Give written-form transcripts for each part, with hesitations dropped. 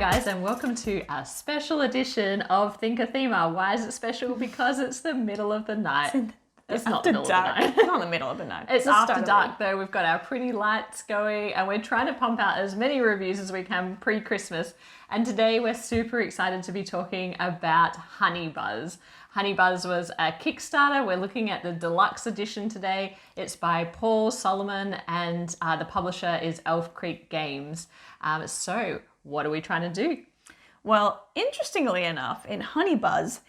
guys, and welcome to a special edition of ThinkerThemer. Why is it special? Because it's the middle of the night. It's not the middle of the night. It's not the middle of the night. It's after dark though. We've got our pretty lights going and we're trying to pump out as many reviews as we can pre-Christmas. And today we're super excited to be talking about Honey Buzz. Honey Buzz was a Kickstarter. We're looking at the deluxe edition today. It's by Paul Salomon and the publisher is Elf Creek Games. So what are we trying to do? Well, interestingly enough, in Honey Buzz,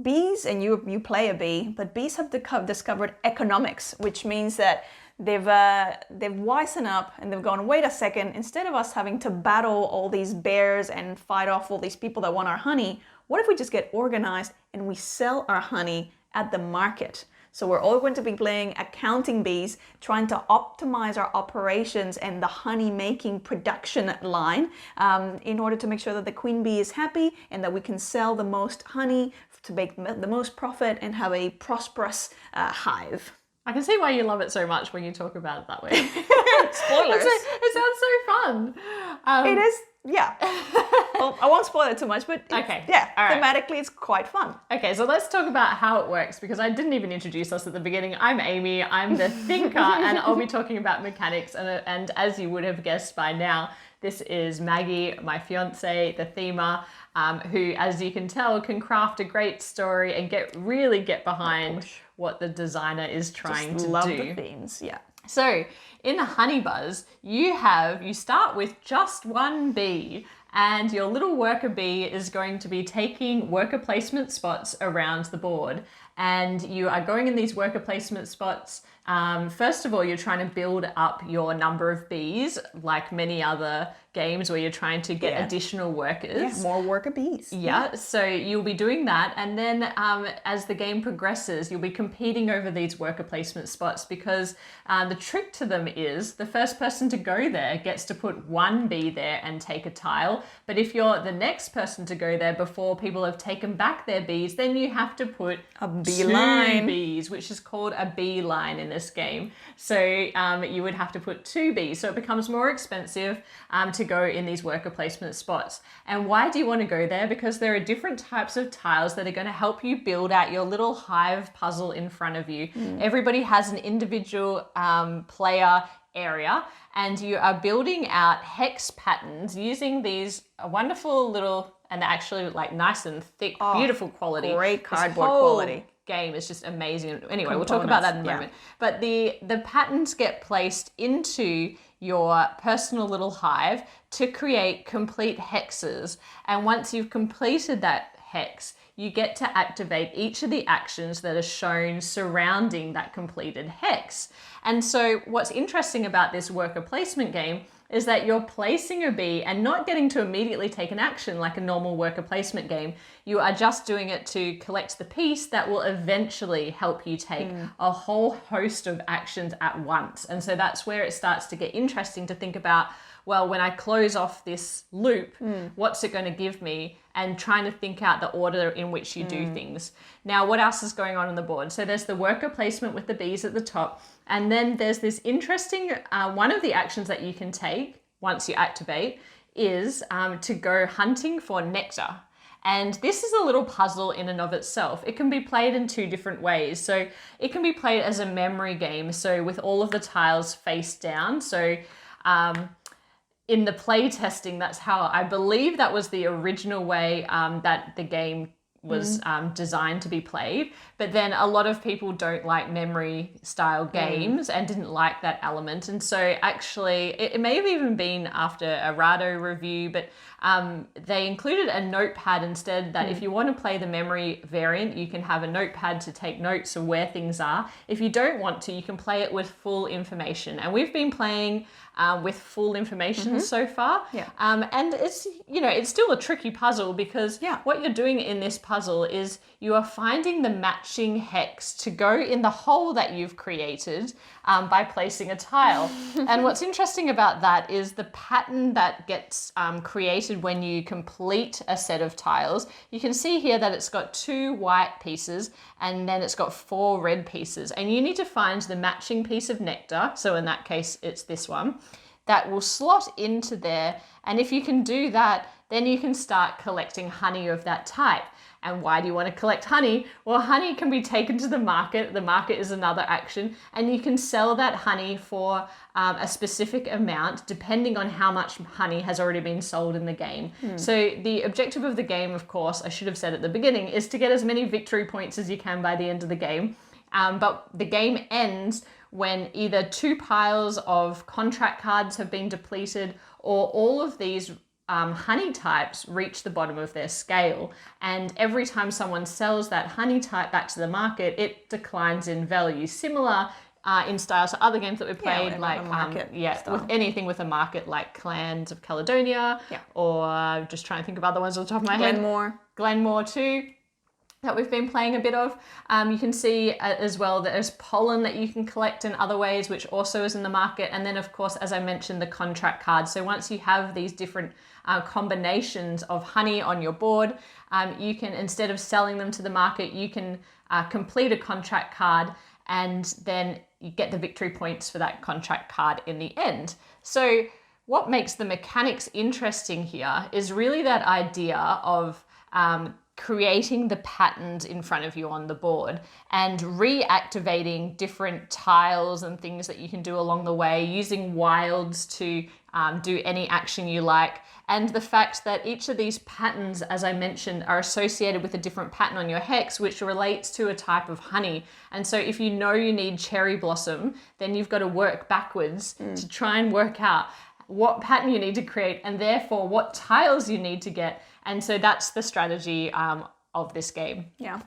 bees, and you play a bee, but bees have discovered economics, which means that they've wisened up and they've gone, wait a second, instead of us having to battle all these bears and fight off all these people that want our honey, what if we just get organized and we sell our honey at the market? So we're all going to be playing accounting bees, trying to optimize our operations and the honey making production line in order to make sure that the queen bee is happy and that we can sell the most honey to make the most profit and have a prosperous hive. I can see why you love it so much when you talk about it that way. Spoilers. It sounds so fun. It is, yeah. Well, I won't spoil it too much, but okay. Yeah, all right. Thematically it's quite fun. Okay, so let's talk about how it works because I didn't even introduce us at the beginning. I'm Amy, I'm the thinker, and I'll be talking about mechanics. And as you would have guessed by now, this is Maggie, my fiance, the themer, who, as you can tell, can craft a great story and really get behind what the designer is trying to do. Love the themes, yeah. So in the Honey Buzz, you start with just one bee, and your little worker bee is going to be taking worker placement spots around the board. And you are going in these worker placement spots. First of all, you're trying to build up your number of bees, like many other games where you're trying to get additional workers. Yeah, more worker bees. Yeah, so you'll be doing that. And then as the game progresses, you'll be competing over these worker placement spots because the trick to them is the first person to go there gets to put one bee there and take a tile. But if you're the next person to go there before people have taken back their bees, then you have to put a beeline. 2 bees, which is called a beeline in this game. So you would have to put 2 bees. So it becomes more expensive to go in these worker placement spots. And why do you want to go there? Because there are different types of tiles that are going to help you build out your little hive puzzle in front of you. Everybody has an individual player area, and you are building out hex patterns using these wonderful little, and actually like nice and thick, beautiful quality. Great cardboard quality. Game is just amazing. Anyway, we'll talk about that in a moment. But the patterns get placed into your personal little hive to create complete hexes. And once you've completed that hex, you get to activate each of the actions that are shown surrounding that completed hex. And so what's interesting about this worker placement game is that you're placing a bee and not getting to immediately take an action like a normal worker placement game. You are just doing it to collect the piece that will eventually help you take a whole host of actions at once. And so that's where it starts to get interesting to think about, well, when I close off this loop, what's it going to give me? And trying to think out the order in which you do things. Now, what else is going on the board? So there's the worker placement with the bees at the top. And then there's this interesting, one of the actions that you can take once you activate is to go hunting for nectar. And this is a little puzzle in and of itself. It can be played in 2 different ways. So it can be played as a memory game. So with all of the tiles face down. So in the play testing, that's how I believe that was the original way that the game was designed to be played. But then a lot of people don't like memory style games and didn't like that element. And so actually it may have even been after a Rado review, but they included a notepad instead that if you want to play the memory variant, you can have a notepad to take notes of where things are. If you don't want to, you can play it with full information. And we've been playing with full information so far. And it's, it's still a tricky puzzle because what you're doing in this puzzle is you are finding the matching hex to go in the hole that you've created by placing a tile. And what's interesting about that is the pattern that gets created when you complete a set of tiles. You can see here that it's got 2 white pieces and then it's got 4 red pieces. And you need to find the matching piece of nectar. So in that case, it's this one. that will slot into there. And if you can do that, then you can start collecting honey of that type. And why do you want to collect honey? Well, honey can be taken to the market. The market is another action. And you can sell that honey for a specific amount depending on how much honey has already been sold in the game. So the objective of the game, of course, I should have said at the beginning, is to get as many victory points as you can by the end of the game. But the game ends when either 2 piles of contract cards have been depleted or all of these honey types reach the bottom of their scale. And every time someone sells that honey type back to the market, it declines in value. Similar in style to other games that we played, like with anything with a market, like Clans of Caledonia, or just trying to think of other ones on the top of my head. Glenmore too, that we've been playing a bit of. You can see as well that there's pollen that you can collect in other ways, which also is in the market. And then, of course, as I mentioned, the contract cards. So once you have these different combinations of honey on your board, you can, instead of selling them to the market, you can complete a contract card and then you get the victory points for that contract card in the end. So what makes the mechanics interesting here is really that idea of creating the patterns in front of you on the board and reactivating different tiles and things that you can do along the way, using wilds to do any action you like. And the fact that each of these patterns, as I mentioned, are associated with a different pattern on your hex, which relates to a type of honey. And so if you know you need cherry blossom, then you've got to work backwards to try and work out what pattern you need to create and therefore what tiles you need to get. And so that's the strategy of this game. Yeah.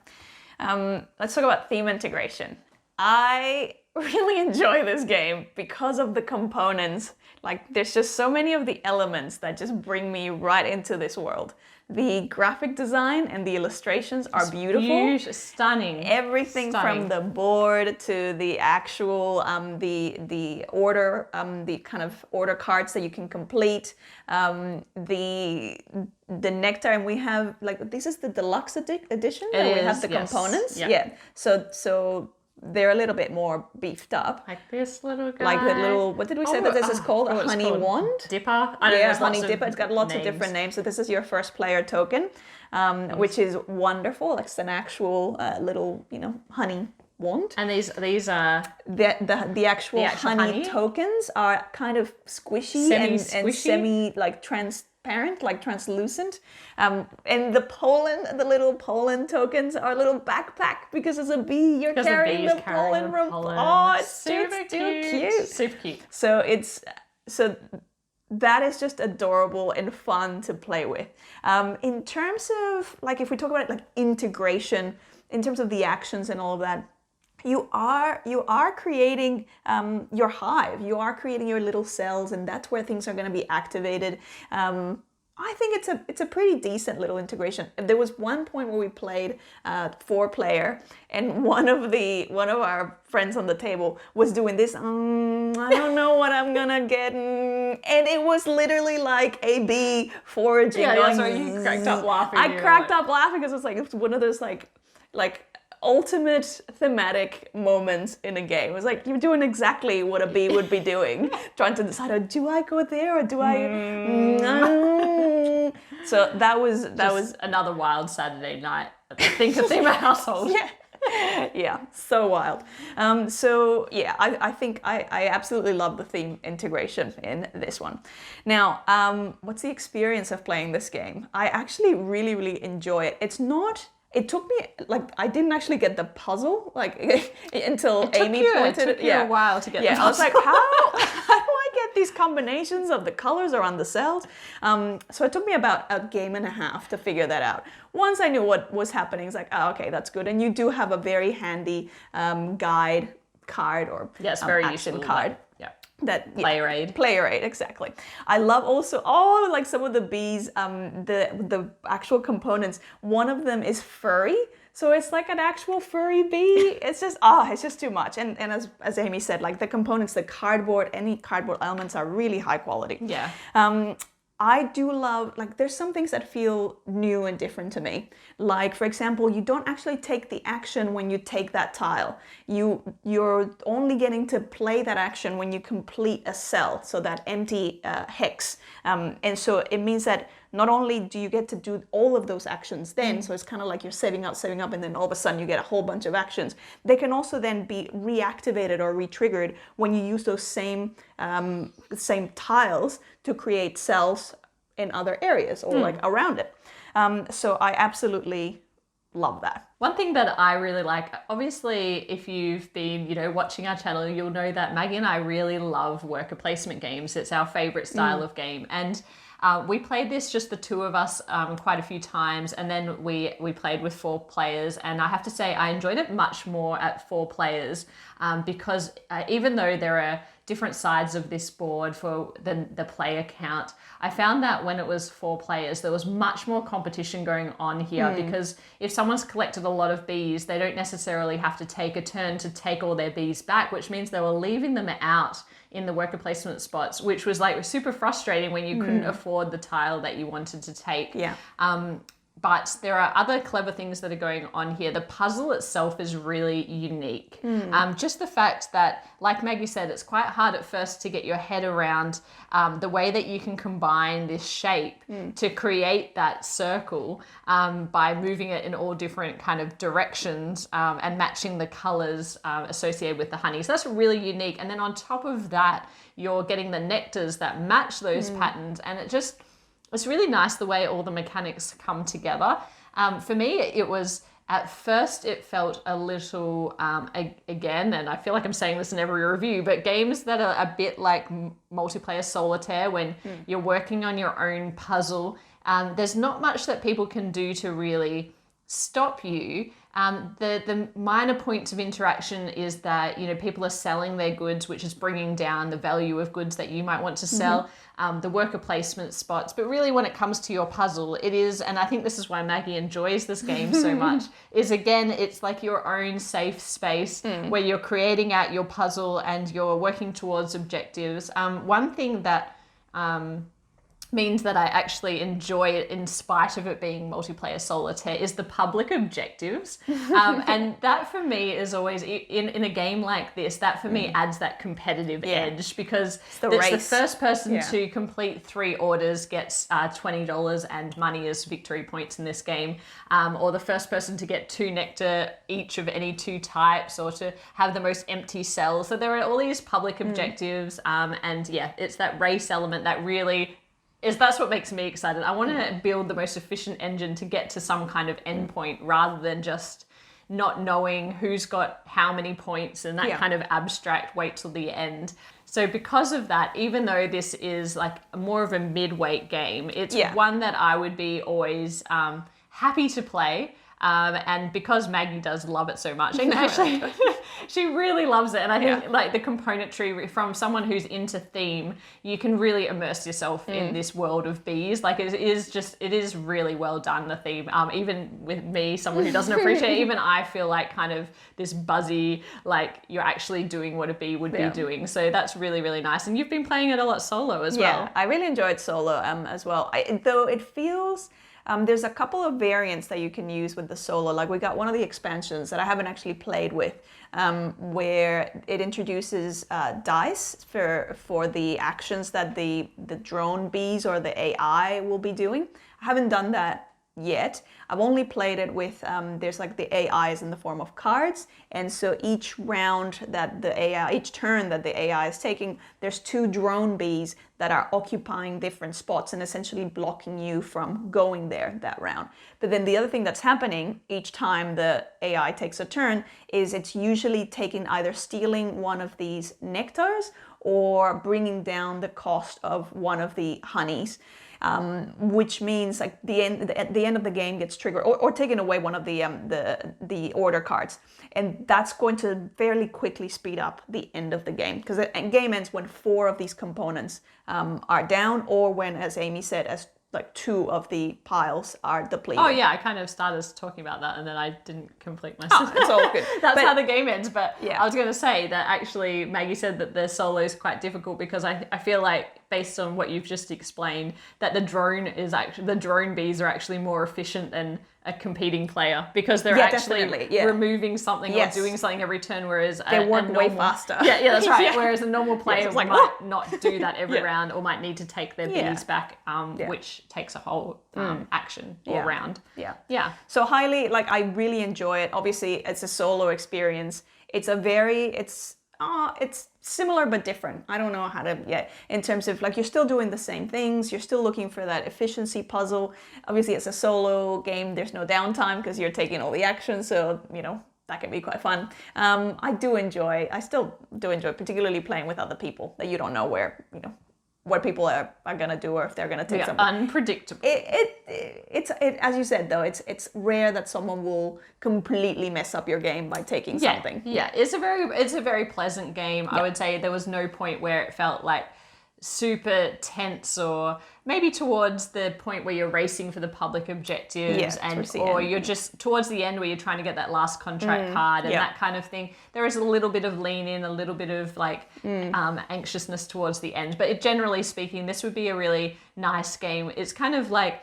Let's talk about theme integration. I really enjoy this game because of the components. Like, there's just so many of the elements that just bring me right into this world. The graphic design and the illustrations are beautiful. Stunning. Everything from the board to the actual, the order, the kind of order cards that you can complete, the nectar, and we have, like, this is the deluxe edition, and we have the components. Yeah. So they're a little bit more beefed up. Like this little guy. Like the little, what did we say that this is called? A honey wand? Dipper? I don't know, honey dipper. It's got lots of different names. So this is your first player token, which is wonderful. Like, it's an actual little, honey wand. And these are... The actual honey tokens are kind of squishy and semi, like, transparent, like translucent. And the little pollen tokens are a little backpack because as a bee, you're carrying the pollen. Oh, it's super cute. Super cute. So that is just adorable and fun to play with. In terms of, like, if we talk about like integration, in terms of the actions and all of that, you are creating your hive. You are creating your little cells, and that's where things are going to be activated. I think it's a pretty decent little integration. There was one point where we played 4-player, and one of our friends on the table was doing this. I don't know what I'm gonna get, and it was literally like a bee foraging. Yeah, that's why you cracked up laughing. I cracked up laughing because it's one of those like ultimate thematic moments in a game. It was like, you're doing exactly what a bee would be doing, trying to decide, do I go there or do I? So that was another wild Saturday night at the ThinkerThemer household. Yeah, so wild. So yeah, I think I absolutely love the theme integration in this one. Now, what's the experience of playing this game? I actually really, really enjoy it. It took me, like, I didn't actually get the puzzle, like, until Amy pointed it. It took you a while to get the puzzle. I was like, how do I get these combinations of the colors around the cells? So it took me about a game and a half to figure that out. Once I knew what was happening, it's like, oh, okay, that's good. And you do have a very handy guide card or very action useful card. Player aid. Player aid, exactly. I love also like some of the bees, the actual components. One of them is furry, so it's like an actual furry bee. It's just too much. And as Amy said, like the components, any cardboard elements are really high quality. Yeah. I do love, like, there's some things that feel new and different to me. Like, for example, you don't actually take the action when you take that tile. You're only getting to play that action when you complete a cell, so that empty hex. And so it means that not only do you get to do all of those actions then, so it's kind of like you're saving up, and then all of a sudden you get a whole bunch of actions. They can also then be reactivated or re-triggered when you use those same tiles to create cells in other areas or like around it. So I absolutely love that. One thing that I really like, obviously, if you've been, watching our channel, you'll know that Maggie and I really love worker placement games. It's our favorite style of game. And we played this, just the two of us, quite a few times, and then we played with 4 players, and I have to say I enjoyed it much more at 4 players because even though there are different sides of this board for the player count, I found that when it was 4 players, there was much more competition going on here because if someone's collected a lot of bees, they don't necessarily have to take a turn to take all their bees back, which means they were leaving them out in the worker placement spots, which was like super frustrating when you couldn't afford the tile that you wanted to take. Yeah. But there are other clever things that are going on here. The puzzle itself is really unique. Just the fact that, like Maggie said, it's quite hard at first to get your head around the way that you can combine this shape to create that circle by moving it in all different kind of directions and matching the colors associated with the honey. So that's really unique. And then on top of that, you're getting the nectars that match those patterns, and it's really nice the way all the mechanics come together. For me, it was, at first, it felt a little, again, and I feel like I'm saying this in every review, but games that are a bit like multiplayer solitaire, when you're working on your own puzzle, there's not much that people can do to really stop you. The minor points of interaction is that, people are selling their goods, which is bringing down the value of goods that you might want to sell, the worker placement spots. But really, when it comes to your puzzle, it is, and I think this is why Maggie enjoys this game so much, is again, it's like your own safe space where you're creating out your puzzle and you're working towards objectives. One thing that means that I actually enjoy it in spite of it being multiplayer solitaire is the public objectives. And that for me is always, in a game like this, that for me adds that competitive edge, because it's the first person to complete 3 orders gets $20 and money as victory points in this game, or the first person to get 2 nectar each of any 2 types, or to have the most empty cells. So there are all these public objectives, and it's that race element that really that's what makes me excited. I want to build the most efficient engine to get to some kind of endpoint, rather than just not knowing who's got how many points and that kind of abstract wait till the end. So because of that, even though this is like more of a mid-weight game, it's one that I would be always happy to play. And because Maggie does love it so much, and actually she really loves it, and I think like the componentry from someone who's into theme, you can really immerse yourself in this world of bees. Like it is really well done, the theme. Even with me, someone who doesn't appreciate it, even I feel like kind of this buzzy, like you're actually doing what a bee would be doing. So that's really, really nice. And you've been playing it a lot solo as well. Yeah, I really enjoyed solo as well. Though it feels... there's a couple of variants that you can use with the solo. Like we got one of the expansions that I haven't actually played with, where it introduces dice for the actions that the drone bees or the AI will be doing. I haven't done that yet. I've only played it with, there's like the AIs in the form of cards, and so each round that the AI, each turn that the AI is taking, there's 2 drone bees that are occupying different spots and essentially blocking you from going there that round. But then the other thing that's happening each time the AI takes a turn is it's usually taking, either stealing one of these nectars or bringing down the cost of one of the honeys. Which means like at the end of the game gets triggered, or taking away one of the order cards, and that's going to fairly quickly speed up the end of the game, because the game ends when 4 of these components are down, or when, as Amy said, as like 2 of the piles are depleted. Oh yeah, I kind of started talking about that and then I didn't complete my sentence. It's all good. That's how the game ends. But I was going to say that actually Maggie said that the solo is quite difficult, because I feel like based on what you've just explained, that the drone bees are actually more efficient than a competing player because they're actually removing something or doing something every turn, whereas they work way faster. Yeah, that's right. Whereas a normal player might not do that every round, or might need to take their bees back, which takes a whole action or round. Yeah. So highly, like, I really enjoy it. Obviously, it's a solo experience. It's similar but different. I don't know how to, in terms of, like, you're still doing the same things. You're still looking for that efficiency puzzle. Obviously, it's a solo game. There's no downtime because you're taking all the action. So, you know, that can be quite fun. I still do enjoy particularly playing with other people that you don't know what people are gonna do, or if they're gonna take something. Unpredictable. It's as you said though, it's rare that someone will completely mess up your game by taking something. Yeah, it's a very pleasant game. I would say there was no point where it felt like super tense, or maybe towards the point where you're racing for the public objectives, or you're just towards the end where you're trying to get that last contract card and that kind of thing. There is a little bit of lean in, a little bit of like anxiousness towards the end, but generally speaking, this would be a really nice game. It's kind of like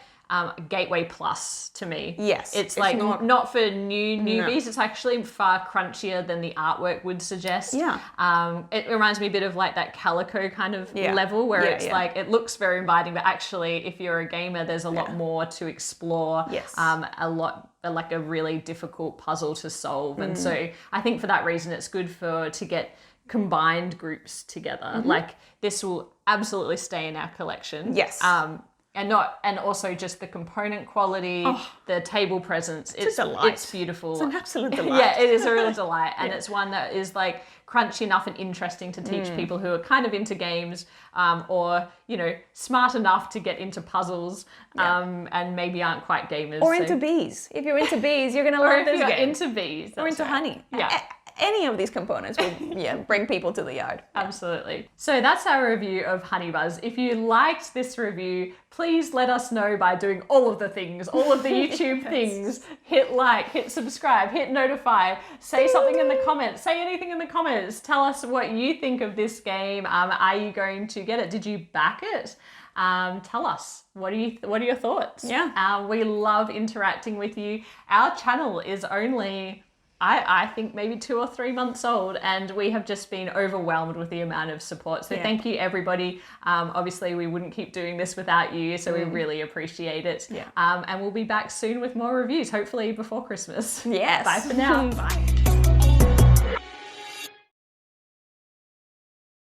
Gateway Plus to me. Yes. It's like not for newbies. No. It's actually far crunchier than the artwork would suggest. Yeah. It reminds me a bit of like that Calico kind of level where it's like, it looks very inviting, but actually if you're a gamer, there's a lot more to explore. Yes. Like a really difficult puzzle to solve. And so I think for that reason, it's good to get combined groups together. Like this will absolutely stay in our collection. Yes. And also just the component quality, the table presence. It's a delight. It's beautiful. It's an absolute delight. Yeah, it is a real delight. And it's one that is like crunchy enough and interesting to teach people who are kind of into games, or, you know, smart enough to get into puzzles, and maybe aren't quite gamers. Or into bees. If you're into bees, you're going to love this game. Or if you're into bees. Or into honey. Yeah. Any of these components will bring people to the yard. Absolutely. So that's our review of Honeybuzz. If you liked this review, please let us know by doing all of the things, all of the YouTube things. Hit like, hit subscribe, hit notify, say something in the comments, say anything in the comments. Tell us what you think of this game. Are you going to get it? Did you back it? Tell us, what are your thoughts? Yeah. We love interacting with you. Our channel is only, I think maybe 2 or 3 months old, and we have just been overwhelmed with the amount of support. So thank you, everybody. Obviously, we wouldn't keep doing this without you, so we really appreciate it. And we'll be back soon with more reviews, hopefully before Christmas. Yes. Bye for now. Bye.